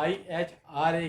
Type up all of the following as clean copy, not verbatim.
IHRA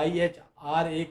IHRA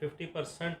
50%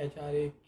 HRA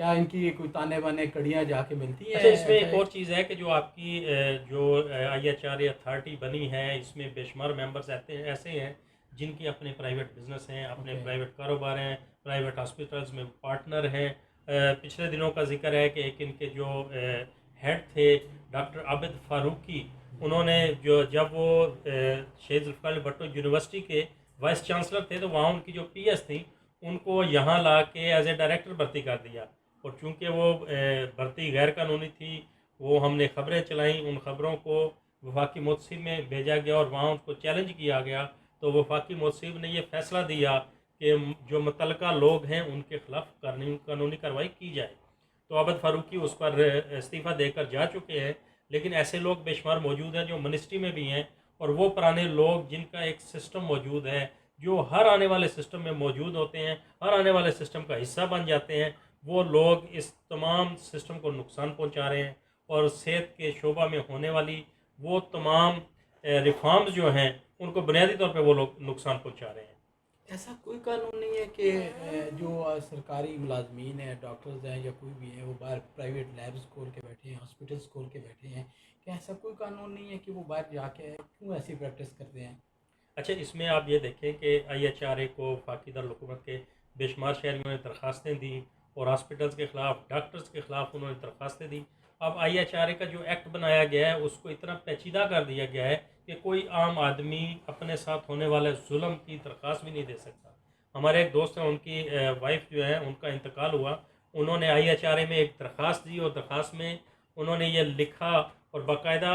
کیا ان کی کوئی تانے بانے کڑیاں جا کے ملتی ہیں؟ اچھا، اس میں ایک اور چیز ہے کہ جو آپ کی جو I H R A authority بنی ہے، اس میں بے شمار ممبرز ایسے ہیں جن کی اپنے پرائیویٹ بزنس ہیں، اپنے پرائیویٹ کاروبار ہیں، پرائیویٹ ہاسپٹلز میں پارٹنر ہیں. پچھلے دنوں کا ذکر ہے کہ ایک ان کے جو ہیڈ تھے ڈاکٹر عابد فاروقی، انہوں نے جب وہ شہید ذوالفقار علی بھٹو یونیورسٹی کے وائس چانسلر تھے تو وہاں ان کی جو پی ایس تھیں ان کو یہاں لا کے ایز اے ڈائریکٹر بھرتی کر دیا. اور چونکہ وہ بھرتی غیر قانونی تھی، وہ ہم نے خبریں چلائیں، ان خبروں کو وفاقی متسب میں بھیجا گیا اور وہاں ان کو چیلنج کیا گیا. تو وفاقی متسب نے یہ فیصلہ دیا کہ جو متعلقہ لوگ ہیں ان کے خلاف قانونی کارروائی کی جائے. تو عابد فاروقی اس پر استعفیٰ دے کر جا چکے ہیں، لیکن ایسے لوگ بے شمار موجود ہیں جو منسٹری میں بھی ہیں، اور وہ پرانے لوگ جن کا ایک سسٹم موجود ہے، جو ہر آنے والے سسٹم میں موجود ہوتے ہیں، ہر آنے والے سسٹم کا حصہ بن جاتے ہیں، وہ لوگ اس تمام سسٹم کو نقصان پہنچا رہے ہیں. اور صحت کے شعبہ میں ہونے والی وہ تمام ریفارمز جو ہیں ان کو بنیادی طور پہ وہ لوگ نقصان پہنچا رہے ہیں. ایسا کوئی قانون نہیں ہے کہ جو سرکاری ملازمین ہیں، ڈاکٹرز ہیں یا کوئی بھی ہیں، وہ باہر پرائیویٹ لیبز کھول کے بیٹھے ہیں، ہاسپٹلس کھول کے بیٹھے ہیں، کہ ایسا کوئی قانون نہیں ہے کہ وہ باہر جا کے کیوں ایسی پریکٹس کرتے ہیں؟ اچھا، اس میں آپ یہ دیکھیں کہ آئی ایچ آر اے کو وفاقی دارالحکومت کے بے شمار شہریوں نے درخواستیں دیں، اور ہاسپٹلس کے خلاف، ڈاکٹرز کے خلاف انہوں نے درخواستیں دیں. اب آئی ایچ آر اے کا جو ایکٹ بنایا گیا ہے اس کو اتنا پیچیدہ کر دیا گیا ہے کہ کوئی عام آدمی اپنے ساتھ ہونے والے ظلم کی درخواست بھی نہیں دے سکتا. ہمارے ایک دوست ہیں، ان کی وائف جو ہے ان کا انتقال ہوا، انہوں نے آئی ایچ آر اے میں ایک درخواست دی، اور درخواست میں انہوں نے یہ لکھا اور باقاعدہ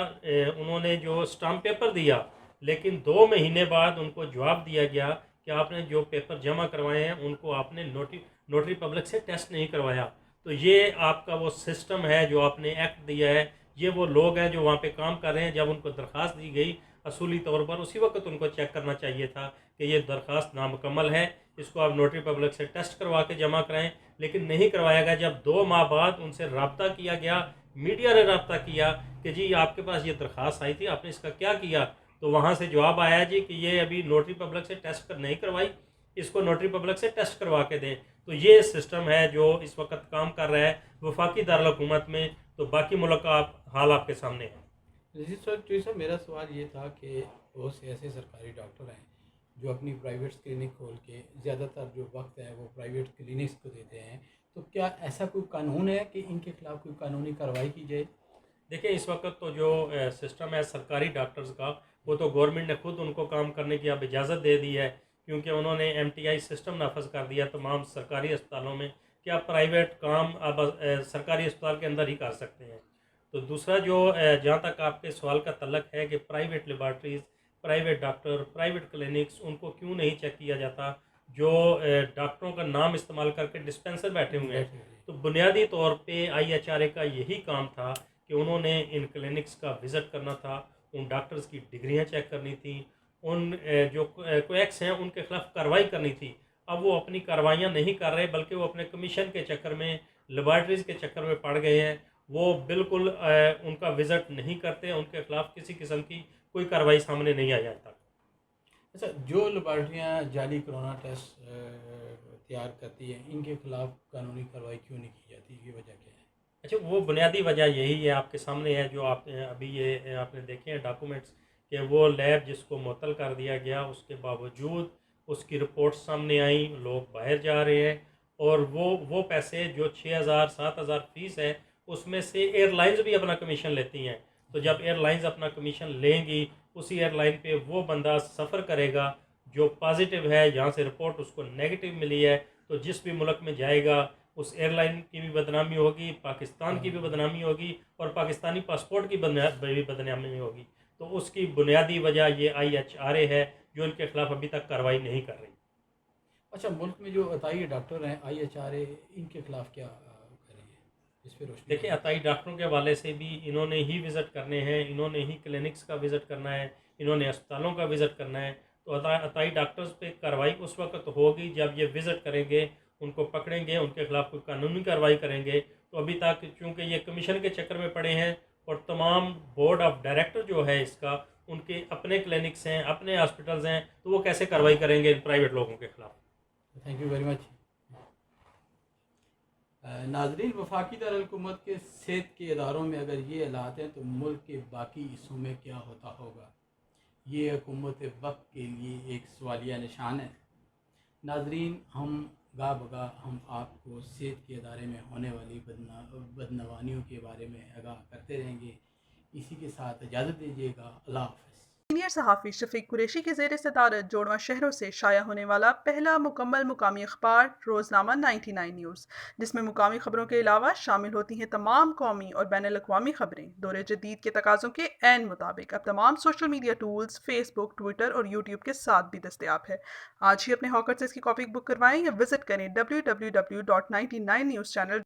انہوں نے جو اسٹامپ پیپر دیا، لیکن 2 مہینے بعد ان کو جواب دیا گیا کہ آپ نے جو پیپر جمع کروائے ہیں ان کو آپ نے نوٹری پبلک سے ٹیسٹ نہیں کروایا. تو یہ آپ کا وہ سسٹم ہے جو آپ نے ایکٹ دیا ہے. یہ وہ لوگ ہیں جو وہاں پہ کام کر رہے ہیں. جب ان کو درخواست دی گئی اصولی طور پر اسی وقت ان کو چیک کرنا چاہیے تھا کہ یہ درخواست نامکمل ہے، اس کو آپ نوٹری پبلک سے ٹیسٹ کروا کے جمع کرائیں، لیکن نہیں کروایا گیا. جب 2 ماہ بعد ان سے رابطہ کیا گیا، میڈیا نے رابطہ کیا کہ جی آپ کے پاس یہ درخواست آئی تھی، آپ نے اس کا کیا کیا، تو وہاں سے جواب آیا جی کہ یہ ابھی نوٹری پبلک سے ٹیسٹ نہیں کروائی، اس کو نوٹری پبلک سے ٹیسٹ کروا کے دیں. تو یہ سسٹم ہے جو اس وقت کام کر رہا ہے وفاقی دارالحکومت میں. تو باقی ملک کا حال آپ کے سامنے ہے. جی سر، جی سر، میرا سوال یہ تھا کہ بہت سے ایسے سرکاری ڈاکٹر ہیں جو اپنی پرائیویٹ کلینک کھول کے زیادہ تر جو وقت ہے وہ پرائیویٹ کلینکس کو دیتے ہیں، تو کیا ایسا کوئی قانون ہے کہ ان کے خلاف کوئی قانونی کارروائی کی جائے؟ دیکھیں، اس وقت تو جو سسٹم ہے سرکاری ڈاکٹرز کا، وہ تو گورنمنٹ نے خود ان کو کام کرنے کی اب اجازت دے دی ہے، کیونکہ انہوں نے ایم ٹی آئی سسٹم نافذ کر دیا تمام سرکاری اسپتالوں میں کہ آپ پرائیویٹ کام اب سرکاری اسپتال کے اندر ہی کر سکتے ہیں. تو دوسرا جو جہاں تک آپ کے سوال کا تعلق ہے کہ private laboratories, private doctor, private clinics, ان کو کیوں نہیں چیک کیا جاتا جو ڈاکٹروں کا نام استعمال کر کے ڈسپینسر بیٹھے ہوئے ہیں. تو بنیادی طور پہ آئی ایچ آر اے کا یہی کام تھا کہ انہوں نے ان کلینکس کا وزٹ کرنا تھا، ان ڈاکٹرز کی ڈگریاں چیک کرنی تھیں، ان جو کویکس ہیں ان کے خلاف کارروائی کرنی تھی. اب وہ اپنی کارروائیاں نہیں کر رہے، بلکہ وہ اپنے کمیشن کے چکر میں، لیبارٹریز کے چکر میں پڑ گئے ہیں. وہ بالکل ان کا وزٹ نہیں کرتے، ان کے خلاف کسی قسم کی کوئی کارروائی سامنے نہیں آ جاتا. اچھا، جو لیبارٹریاں جعلی کرونا ٹیسٹ تیار کرتی ہیں ان کے خلاف قانونی کارروائی کیوں نہیں کی جاتی؟ یہ وجہ کیا ہے؟ اچھا، وہ بنیادی وجہ یہی ہے آپ کے سامنے ہے، جو آپ ابھی یہ آپ نے دیکھے ہیں ڈاکومنٹس، کہ وہ لیب جس کو معطل کر دیا گیا اس کے باوجود اس کی رپورٹ سامنے آئیں، لوگ باہر جا رہے ہیں، اور وہ پیسے جو 6,000 7,000 فیس ہے اس میں سے ایئر لائنز بھی اپنا کمیشن لیتی ہیں. تو جب ایئر لائنز اپنا کمیشن لیں گی، اسی ایئر لائن پہ وہ بندہ سفر کرے گا جو پازیٹیو ہے، یہاں سے رپورٹ اس کو نیگیٹو ملی ہے، تو جس بھی ملک میں جائے گا اس ایئر لائن کی بھی بدنامی ہوگی، پاکستان کی بھی بدنامی ہوگی، اور پاکستانی پاسپورٹ کی بھی بدنامی ہوگی. تو اس کی بنیادی وجہ یہ آئی ایچ آر اے ہے جو ان کے خلاف ابھی تک کارروائی نہیں کر رہی. اچھا، ملک میں جو عطائی ڈاکٹر ہیں آئی ایچ آر اے ان کے خلاف کیا کریں گے؟ اس پہ روشنی دیکھیں، عطائی ڈاکٹروں کے حوالے سے بھی انہوں نے ہی وزٹ کرنے ہیں، انہوں نے ہی کلینکس کا وزٹ کرنا ہے، انہوں نے اسپتالوں کا وزٹ کرنا ہے. تو عطائی ڈاکٹرز پہ کارروائی اس وقت ہوگی جب یہ وزٹ کریں گے، ان کو پکڑیں گے، ان کے خلاف کوئی قانونی کارروائی کریں گے. تو ابھی تک چونکہ یہ کمیشن کے چکر میں پڑے ہیں، اور تمام بورڈ آف ڈائریکٹر جو ہے اس کا، ان کے اپنے کلینکس ہیں، اپنے ہاسپٹلز ہیں، تو وہ کیسے کارروائی کریں گے ان پرائیویٹ لوگوں کے خلاف؟ Thank you very much. ناظرین، وفاقی دارالحکومت کے صحت کے اداروں میں اگر یہ حالات ہیں تو ملک کے باقی حصوں میں کیا ہوتا ہوگا؟ یہ حکومت وقت کے لیے ایک سوالیہ نشان ہے۔ ناظرین، ہم گاہ بگاہ ہم آپ کو صحت کے ادارے میں ہونے والی بدنوانیوں کے بارے میں آگاہ کرتے رہیں گے۔ اسی کے ساتھ اجازت دیجیے گا۔ اللہ حافظ۔ سینئر صحافی شفیق قریشی کے زیر صدارت جوڑواں شہروں سے شائع ہونے والا پہلا مکمل مقامی اخبار روزنامہ 99 نیوز، جس میں مقامی خبروں کے علاوہ شامل ہوتی ہیں تمام قومی اور بین الاقوامی خبریں، دور جدید کے تقاضوں کے عین مطابق اب تمام سوشل میڈیا ٹولز فیس بک، ٹویٹر اور یوٹیوب کے ساتھ بھی دستیاب ہے۔ آج ہی اپنے ہاکر سے اس کی کاپی بک کروائیں یا وزٹ کریں www.99news channel